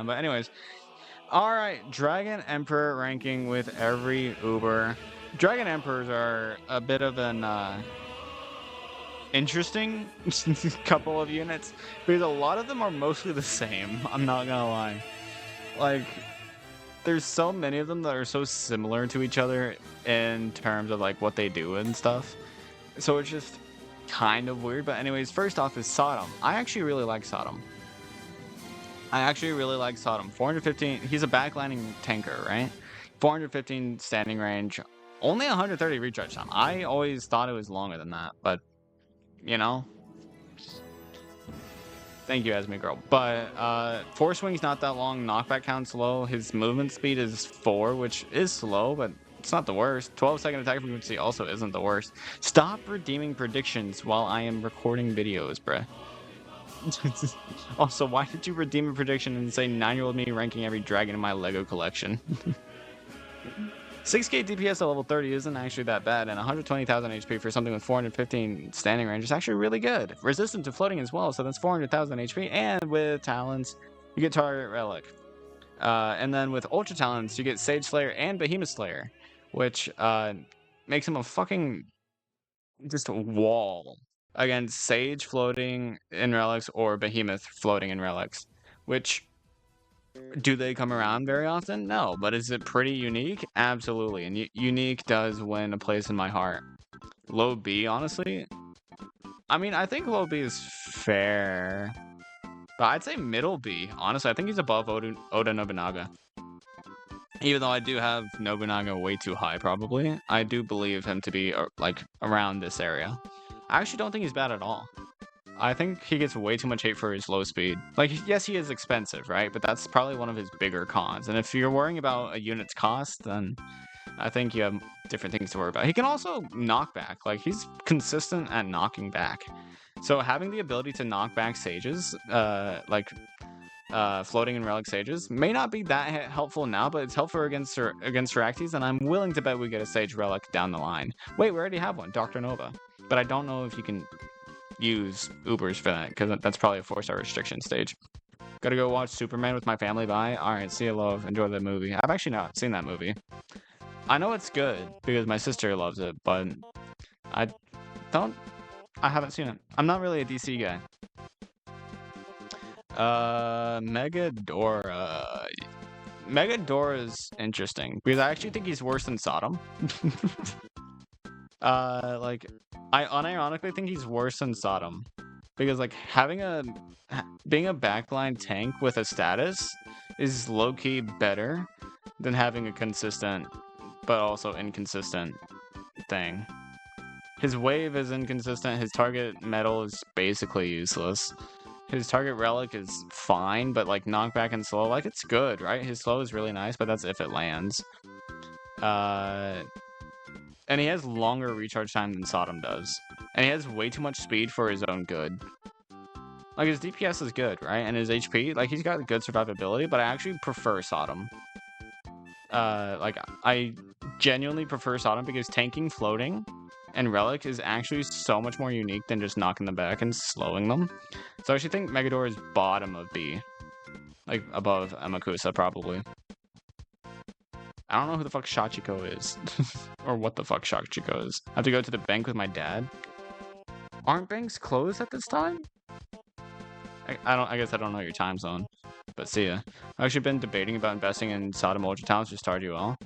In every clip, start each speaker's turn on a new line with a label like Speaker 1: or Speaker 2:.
Speaker 1: time. But anyways, all right, Dragon Emperor ranking with every Uber. Dragon Emperors are a bit of an interesting couple of units because a lot of them are mostly the same. I'm not gonna lie. Like, there's so many of them that are so similar to each other in terms of like what they do and stuff. So it's just kind of weird. But anyways, first off is Sodom. I actually really like Sodom. 415. He's a backlining tanker, right? 415 standing range. Only 130 recharge time. I always thought it was longer than that, but you know. Thank you, Esme girl. But force swing's not that long. Knockback count's low. His movement speed is 4, which is slow, but it's not the worst. 12-second attack frequency also isn't the worst. Stop redeeming predictions while I am recording videos, bruh. Also, why did you redeem a prediction and say 9-year-old me ranking every dragon in my Lego collection? 6k DPS at level 30 isn't actually that bad, and 120,000 HP for something with 415 standing range is actually really good. Resistant to floating as well, so that's 400,000 HP, and with talents, you get Target Relic. And then with Ultra Talents, you get Sage Slayer and Behemoth Slayer, which makes him a fucking just wall against Sage floating in relics or Behemoth floating in relics. Which, do they come around very often? No, but is it pretty unique? Absolutely, and unique does win a place in my heart. Low B, honestly? I mean, I think low B is fair, but I'd say middle B. Honestly, I think he's above Oda Nobunaga. Even though I do have Nobunaga way too high, probably. I do believe him to be, like, around this area. I actually don't think he's bad at all. I think he gets way too much hate for his low speed. Like, yes, he is expensive, right? But that's probably one of his bigger cons. And if you're worrying about a unit's cost, then I think you have different things to worry about. He can also knock back. Like, he's consistent at knocking back. So having the ability to knock back sages, floating and relic sages, may not be that helpful now, but it's helpful against Phyrexians, and I'm willing to bet we get a sage relic down the line. Wait, we already have one, Dr. Nova. But I don't know if you can use Ubers for that, because that's probably a 4-star restriction stage. Gotta go watch Superman with my family. Bye. Alright, see you, love. Enjoy the movie. I've actually not seen that movie. I know it's good, because my sister loves it, but I haven't seen it. I'm not really a DC guy. Megadora. Megadora's interesting, because I actually think he's worse than Sodom. Like, I unironically think he's worse than Sodom, because like being a backline tank with a status is low-key better than having a consistent but also inconsistent thing. His wave is inconsistent. His target metal is basically useless. His target relic is fine, but like knockback and slow, like it's good, right? His slow is really nice, but that's if it lands. And he has longer recharge time than Sodom does. And he has way too much speed for his own good. Like, his DPS is good, right? And his HP, like, he's got good survivability, but I actually prefer Sodom. Like, I genuinely prefer Sodom because tanking, floating, and relic is actually so much more unique than just knocking them back and slowing them. So I actually think Megadora is bottom of B. Like, above Amakusa, probably. I don't know who the fuck Shachiko is. Or what the fuck Shachiko is. I have to go to the bank with my dad. Aren't banks closed at this time? I guess I don't know your time zone. But see ya. I've actually been debating about investing in Sodom Ultra Talents or Stardew Valley.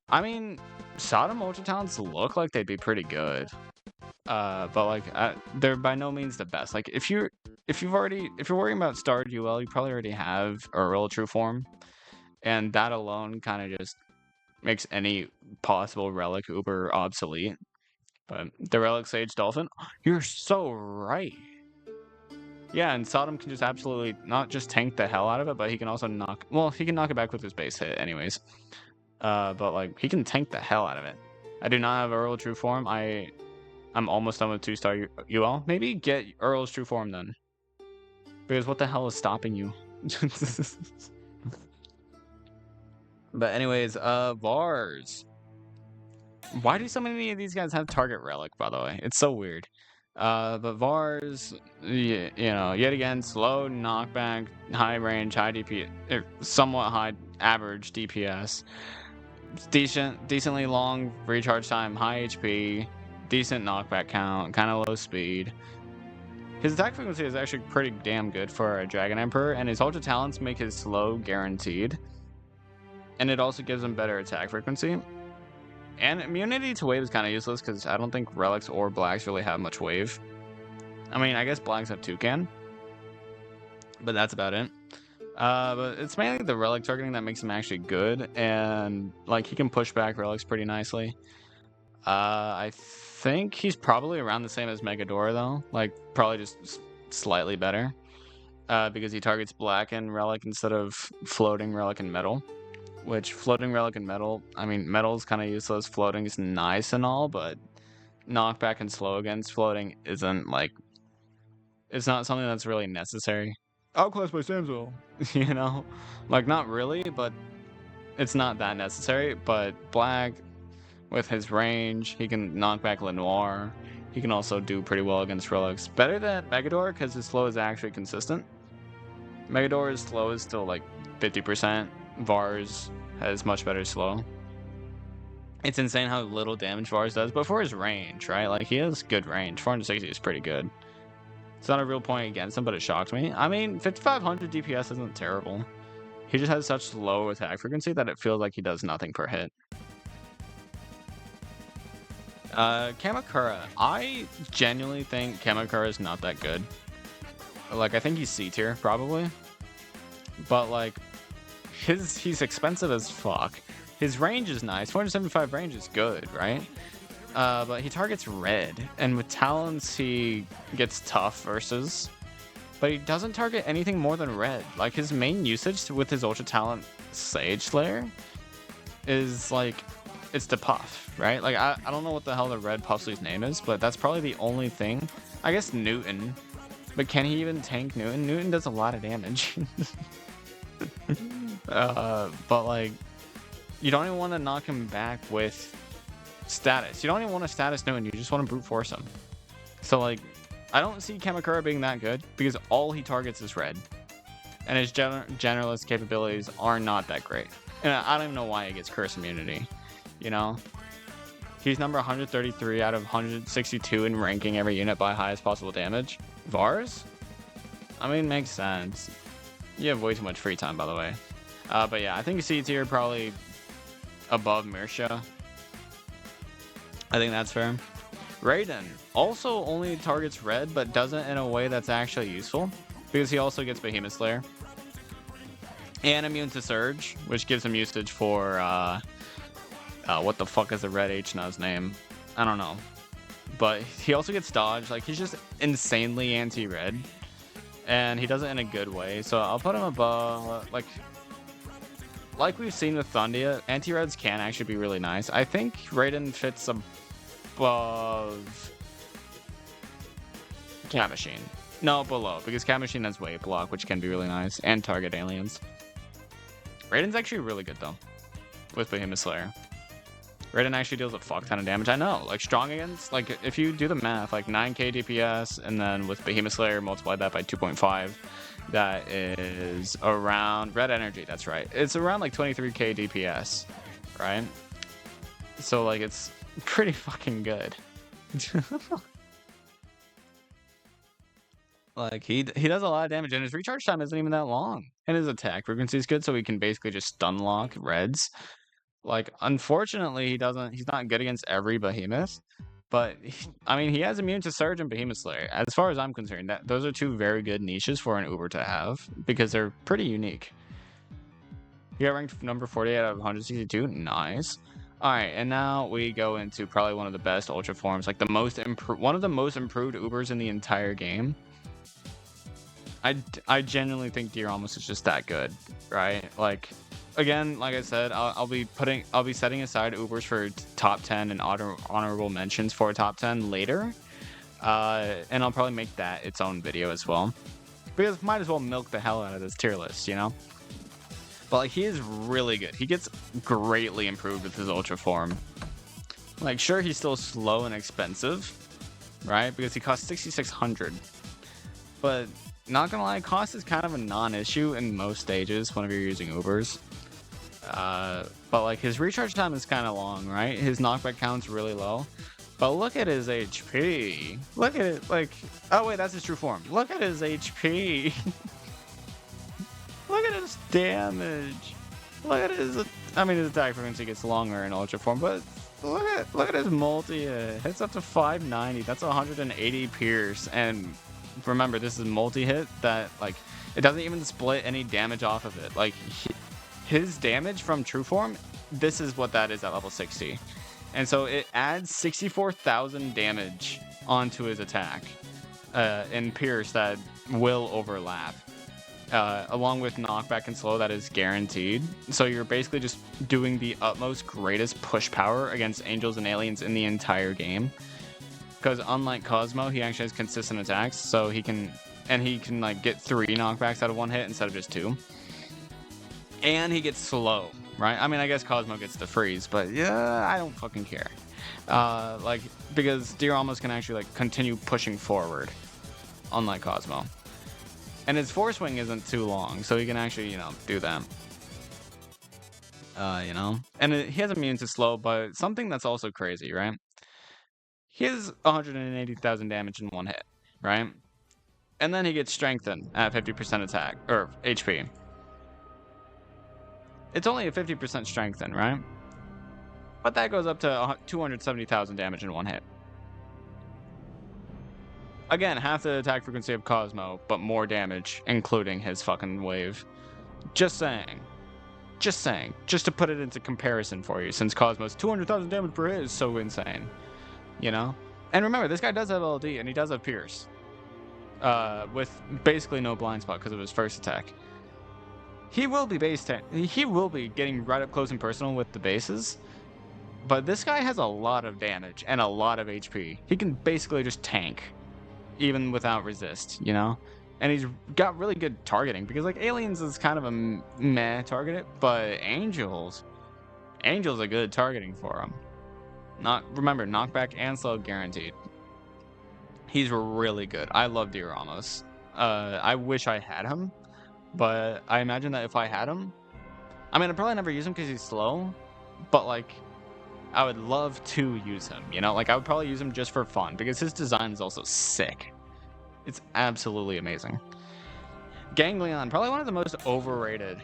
Speaker 1: I mean, Sodom Ultra Talents look like they'd be pretty good. But like, they're by no means the best. Like, if you're worrying about Stardew Valley, you probably already have Earl True Form. And that alone kind of just makes any possible relic uber obsolete. But the relic Sage Dolphin, you're so right. Yeah, and Sodom can just absolutely not just tank the hell out of it, but he can also he can knock it back with his base hit anyways. But like, he can tank the hell out of it. I do not have Earl True Form. I'm almost done with 2-star UL. Maybe get Earl's True Form then. Because what the hell is stopping you? But anyways, Vars. Why do so many of these guys have target relic, by the way? It's so weird. But Vars, you know, yet again, slow knockback, high range, high DP, somewhat high average DPS, decently long recharge time, high HP, decent knockback count, kind of low speed. His attack frequency is actually pretty damn good for a Dragon Emperor, and his ultra talents make his slow guaranteed. And it also gives him better attack frequency. And immunity to wave is kind of useless because I don't think relics or blacks really have much wave. I mean, I guess blacks have toucan, but that's about it. But it's mainly the relic targeting that makes him actually good, and like he can push back relics pretty nicely. I think he's probably around the same as Megadora though, like probably just slightly better, because he targets black and relic instead of floating relic and metal. Which floating relic and metal, I mean, metal's kind of useless. Floating is nice and all, but knockback and slow against floating isn't like, it's not something that's really necessary. Outclassed by Samzo, you know, like not really, but it's not that necessary. But black, with his range, he can knock back Lenoir. He can also do pretty well against relics. Better than Megador because his slow is actually consistent. Megador's slow is still like 50%. Vars has much better slow. It's insane how little damage Vars does, but for his range, right? Like, he has good range. 460 is pretty good. It's not a real point against him, but it shocked me. I mean, 5500 DPS isn't terrible. He just has such low attack frequency that it feels like he does nothing per hit. Kamakura. I genuinely think Kamakura is not that good. Like, I think he's C tier, probably. But, like, he's expensive as fuck. His range is nice. 475 range is good, right? But he targets red, and with talents he gets tough versus. But he doesn't target anything more than red. Like, his main usage with his ultra talent Sage Slayer is like, it's the puff, right? Like, I don't know what the hell the red Puffsley's name is, but that's probably the only thing. I guess Newton. But can he even tank Newton? Newton does a lot of damage. But like, you don't even want to knock him back with status. You don't even want to status Newton, you just want to brute force him. So like, I don't see Kamakura being that good because all he targets is red. And his generalist capabilities are not that great. And I don't even know why he gets curse immunity, you know? He's number 133 out of 162 in ranking every unit by highest possible damage. Vars? I mean, makes sense. You have way too much free time, by the way. But yeah, I think C tier probably above Mirsha. I think that's fair. Raiden also only targets red, but does it in a way that's actually useful. Because he also gets Behemoth Slayer. And immune to Surge, which gives him usage for, what the fuck is the red H-Nuz name? I don't know. But he also gets dodge. Like, he's just insanely anti-red. And he does it in a good way. So I'll put him above, like we've seen with Thundia, anti-reds can actually be really nice. I think Raiden fits above Cat Machine. No, below, because Cat Machine has wave block, which can be really nice, and target aliens. Raiden's actually really good, though, with Behemoth Slayer. Raiden actually deals a fuck ton of damage. I know, like, strong against, like, if you do the math, like, 9k DPS, and then with Behemoth Slayer, multiply that by 2.5, that is around, red energy, that's right. It's around, like, 23k DPS, right? So, like, it's pretty fucking good. Like, he does a lot of damage, and his recharge time isn't even that long. And his attack frequency is good, so he can basically just stun lock reds. Like, unfortunately, he's not good against every behemoth. But, I mean, he has immune to Surge and Behemoth Slayer. As far as I'm concerned, those are two very good niches for an Uber to have, because they're pretty unique. He got ranked number 48 out of 162. Nice. Alright, and now we go into probably one of the best Ultra forms, like one of the most improved Ubers in the entire game. I genuinely think Dioramos is just that good, right? Like, again, like I said, I'll be setting aside Ubers for top 10 and honorable mentions for top 10 later, and I'll probably make that its own video as well, because might as well milk the hell out of this tier list, you know. But like, he is really good. He gets greatly improved with his Ultra form. Like, sure, he's still slow and expensive, right? Because he costs 6,600. But not gonna lie, cost is kind of a non-issue in most stages whenever you're using Ubers. But like his recharge time is kind of long, right? His knockback count's really low. But look at his HP. Look at it, like, oh wait, that's his true form. Look at his HP. Look at his damage. Look at his, I mean, his attack frequency gets longer in Ultra form, but look at his multi-hit. Hits up to 590. That's 180 pierce. And remember, this is multi-hit that, like, it doesn't even split any damage off of it. Like, his damage from true form, this is what that is at level 60. And so it adds 64,000 damage onto his attack in pierce that will overlap. Along with knockback and slow, that is guaranteed. So you're basically just doing the utmost greatest push power against angels and aliens in the entire game. Because unlike Cosmo, he actually has consistent attacks, so he can like get 3 knockbacks out of 1 hit instead of just 2. And he gets slow, right? I mean, I guess Cosmo gets the freeze, but yeah, I don't fucking care. Like, because Deer almost can actually like continue pushing forward, unlike Cosmo. And his force swing isn't too long, so he can actually, you know, do that. You know? And he has immune to slow, but something that's also crazy, right? He has 180,000 damage in 1 hit, right? And then he gets strengthened at 50% attack, or HP. It's only a 50% strengthen, right? But that goes up to 270,000 damage in 1 hit. Again, half the attack frequency of Cosmo, but more damage, including his fucking wave. Just saying. Just saying. Just to put it into comparison for you, since Cosmo's 200,000 damage per hit is so insane. You know? And remember, this guy does have LD, and he does have Pierce. With basically no blind spot because of his first attack. He will be he will be getting right up close and personal with the bases. But this guy has a lot of damage and a lot of HP. He can basically just tank, even without resist, you know? And he's got really good targeting, because like aliens is kind of a meh target, but angels are good targeting for him. Remember, knockback and slow guaranteed. He's really good. I love Deer Ramos. I wish I had him, but I imagine that if I had him, I mean, I'd probably never use him because he's slow, but like, I would love to use him, you know? Like, I would probably use him just for fun, because his design is also sick. It's absolutely amazing. Ganglion, probably one of the most overrated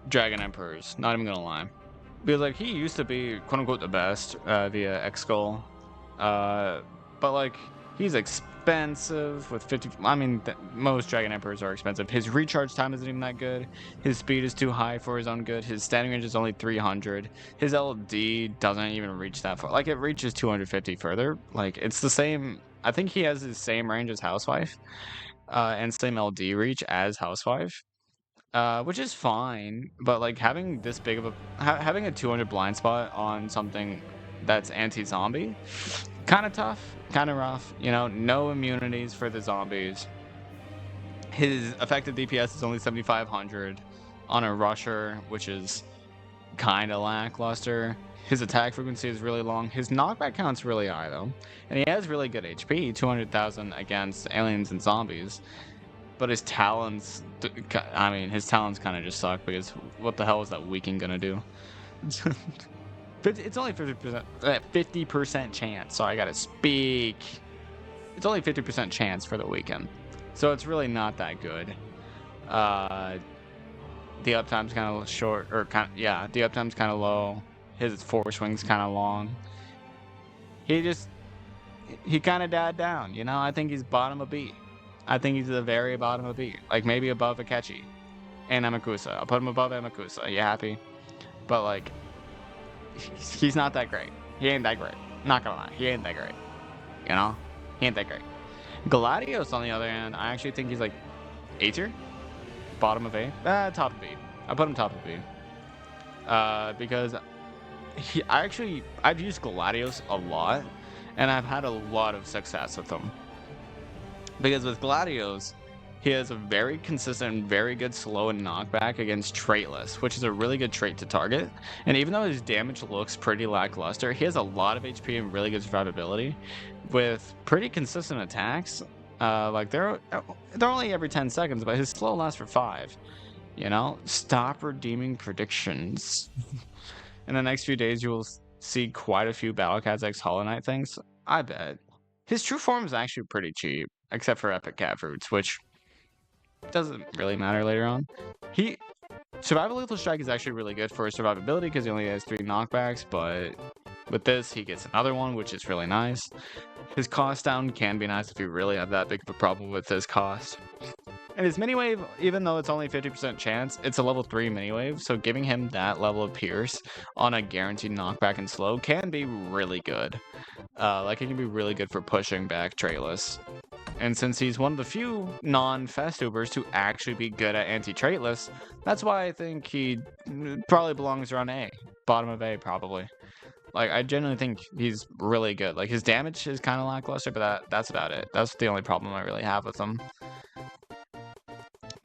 Speaker 1: Dragon Emperors, not even gonna lie. Because, like, he used to be, quote-unquote, the best via X-Skull. But, like, he's expensive with 50... I mean, most Dragon Emperors are expensive. His recharge time isn't even that good. His speed is too high for his own good. His standing range is only 300. His LD doesn't even reach that far. Like, it reaches 250 further. Like, it's the same... I think he has the same range as Housewife. And same LD reach as Housewife. Which is fine, but like having this big of a having a 200 blind spot on something that's anti-zombie, kind of tough, kind of rough. You know, no immunities for the zombies. His effective DPS is only 7,500 on a rusher, which is kind of lackluster. His attack frequency is really long. His knockback count's really high though, and he has really good HP, 200,000 against aliens and zombies. But his talents, I mean, his talents kind of just suck, because what the hell is that weaken gonna do? It's only 50% chance. So I gotta speak. It's only 50% chance for the weekend, so it's really not that good. The uptime's kind of short, or the uptime's kind of low. His force swing's kind of long. He kind of died down. You know, I think he's bottom of B. I think he's the very bottom of B. Like, maybe above Akechi and Amakusa. I'll put him above Amakusa. Are you happy? But, like, he's not that great. He ain't that great. Not gonna lie. He ain't that great. You know? He ain't that great. Gladios, on the other hand, I actually think he's, like, A tier? Bottom of A? Top of B. I put him top of B. Because I've used Gladios a lot, and I've had a lot of success with him. Because with Gladios, He has a very consistent and very good slow and knockback against traitless, which is a really good trait to target. And even though his damage looks pretty lackluster, he has a lot of HP and really good survivability with pretty consistent attacks. Like they're only every 10 seconds, but his slow lasts for 5. You know, stop redeeming predictions. In the next few days, you will see quite a few Battle Cats X Hollow Knight things. I bet. His true form is actually pretty cheap, except for Epic Cat Fruits, which doesn't really matter later on. Survival Lethal Strike is actually really good for his survivability because he only has 3 knockbacks, but with this, he gets another one, which is really nice. His cost down can be nice if you really have that big of a problem with his cost. And his mini wave, even though it's only 50% chance, it's a level 3 mini wave, so giving him that level of pierce on a guaranteed knockback and slow can be really good. Like, it can be really good for pushing back traitless. And since he's one of the few non-Festubers to actually be good at anti-traitless, that's why I think he probably belongs around A. Bottom of A, probably. Like, I genuinely think he's really good. Like, his damage is kind of lackluster, but that's about it. That's the only problem I really have with him.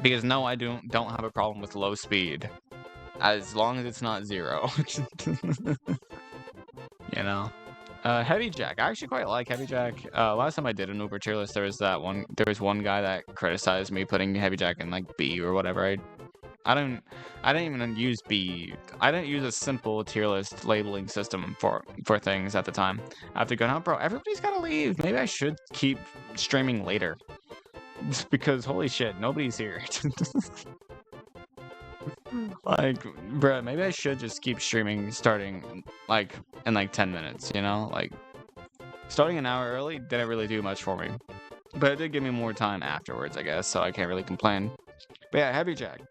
Speaker 1: Because no, I don't have a problem with low speed. As long as it's not 0. You know? Heavy Jack. I actually quite like Heavy Jack. Last time I did an Uber tier list, there was one guy that criticized me putting Heavy Jack in like B or whatever. I didn't even use B. I didn't use a simple tier list labeling system for things at the time. After going out, bro, everybody's gotta leave. Maybe I should keep streaming later. Because holy shit, nobody's here. Like, bruh, maybe I should just keep streaming starting like in like 10 minutes, you know? Like, starting an hour early didn't really do much for me. But it did give me more time afterwards, I guess, so I can't really complain. But yeah, Heavy Jack.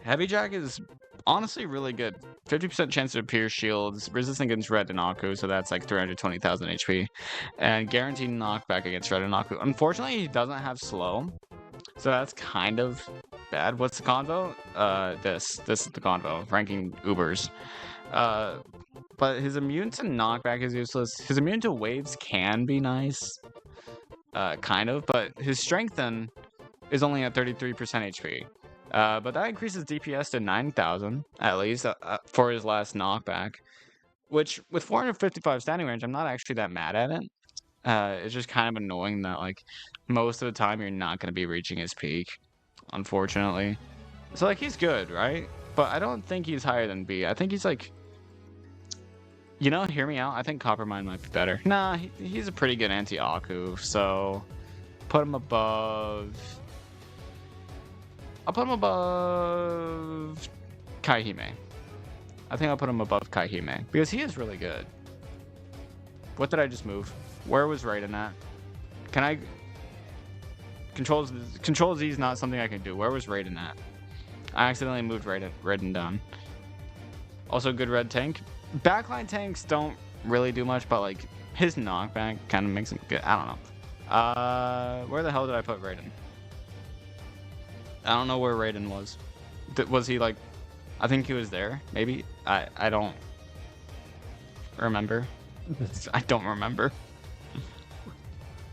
Speaker 1: Heavy Jack is honestly really good. 50% chance to pierce shields, resistant against Red and Aku, so that's like 320,000 HP. And guaranteed knockback against Red and Aku. Unfortunately, he doesn't have slow, so that's kind of bad. What's the convo? This is the convo, ranking Ubers. But his immune to knockback is useless. His immune to waves can be nice, kind of, but his strengthen is only at 33% HP. But that increases DPS to 9,000, at least, for his last knockback. Which, with 455 standing range, I'm not actually that mad at it. It's just kind of annoying that, like, most of the time you're not going to be reaching his peak, unfortunately. So, like, he's good, right? But I don't think he's higher than B. I think he's, like... You know, hear me out. I think Coppermine might be better. Nah, he's a pretty good anti-Aku, so... Put him above... I'll put him above Kaihime. I think I'll put him above Kaihime because he is really good. What did I just move? Where was Raiden at? Can I... Control Z is not something I can do. Where was Raiden at? I accidentally moved Raiden down. Also good red tank. Backline tanks don't really do much, but like his knockback kind of makes him good. I don't know. Where the hell did I put Raiden? I don't know where Raiden was. Was he like... I think he was there, maybe? I don't remember. I don't remember.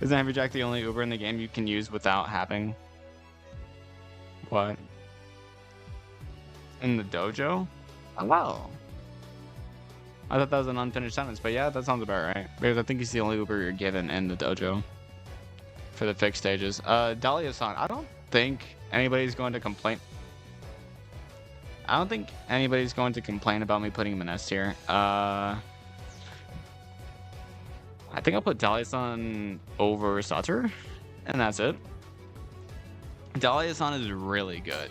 Speaker 1: Isn't Heavy Jack the only Uber in the game you can use without having... What? In the dojo? Oh, wow. I thought that was an unfinished sentence, but yeah, that sounds about right. Because I think he's the only Uber you're given in the dojo. For the fixed stages. Dahlia-san, I don't think anybody's going to complain. I don't think anybody's going to complain about me putting him in S tier. I think I'll put Dahlia-san over Satur, and that's it. Dahlia-san is really good.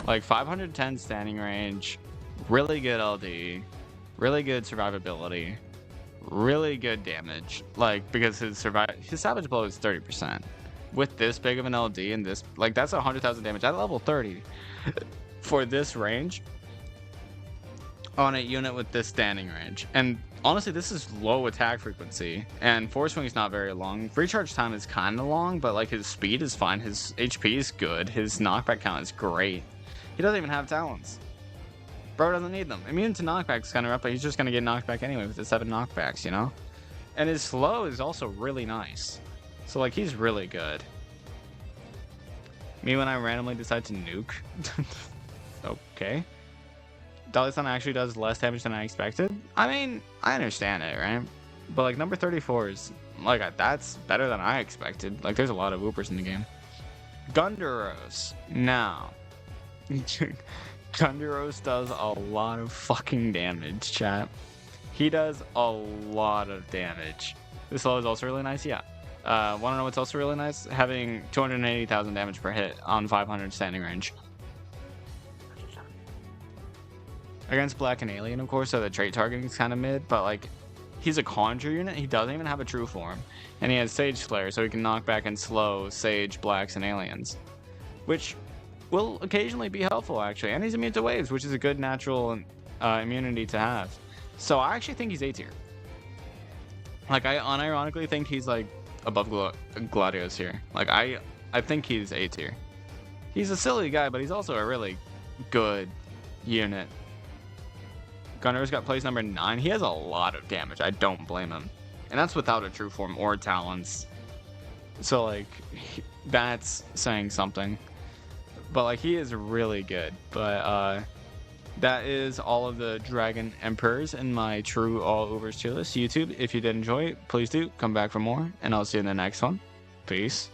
Speaker 1: Like 510 standing range, really good LD, really good survivability, really good damage. Like, because his Savage Blow is 30%. With this big of an LD and this, like, that's 100,000 damage at level 30 for this range on a unit with this standing range. And honestly, this is low attack frequency, and Force Swing is not very long. Recharge time is kind of long, but like his speed is fine. His HP is good. His knockback count is great. He doesn't even have talents. Bro doesn't need them. Immune to knockbacks kind of rough, but he's just gonna get knocked back anyway with the 7 knockbacks, you know. And his slow is also really nice. So like he's really good. Me when I randomly decide to nuke. Okay. Dalisan actually does less damage than I expected. I mean, I understand it, right? But like number 34 is like that's better than I expected. Like there's a lot of Woopers in the game. Gunduros. Now. Gunduros does a lot of fucking damage, chat. He does a lot of damage. This slow is also really nice, yeah. Wanna know what's also really nice? Having 280,000 damage per hit on 500 standing range. Against Black and Alien, of course, so the trait targeting is kind of mid, but like, he's a Conjure unit, he doesn't even have a true form. And he has Sage Slayer, so he can knock back and slow Sage, Blacks, and Aliens. Which will occasionally be helpful, actually. And he's immune to waves, which is a good natural immunity to have. So I actually think he's A tier. Like, I unironically think he's like above Gladios here. Like, I think he's A tier. He's a silly guy, but he's also a really good unit. Gunner's got place number 9. He has a lot of damage. I don't blame him. And that's without a true form or talents. So, like, that's saying something. But, like, he is really good. But, that is all of the Dragon Emperors in my True All Overs tier list. YouTube, if you did enjoy it, please do come back for more. And I'll see you in the next one. Peace.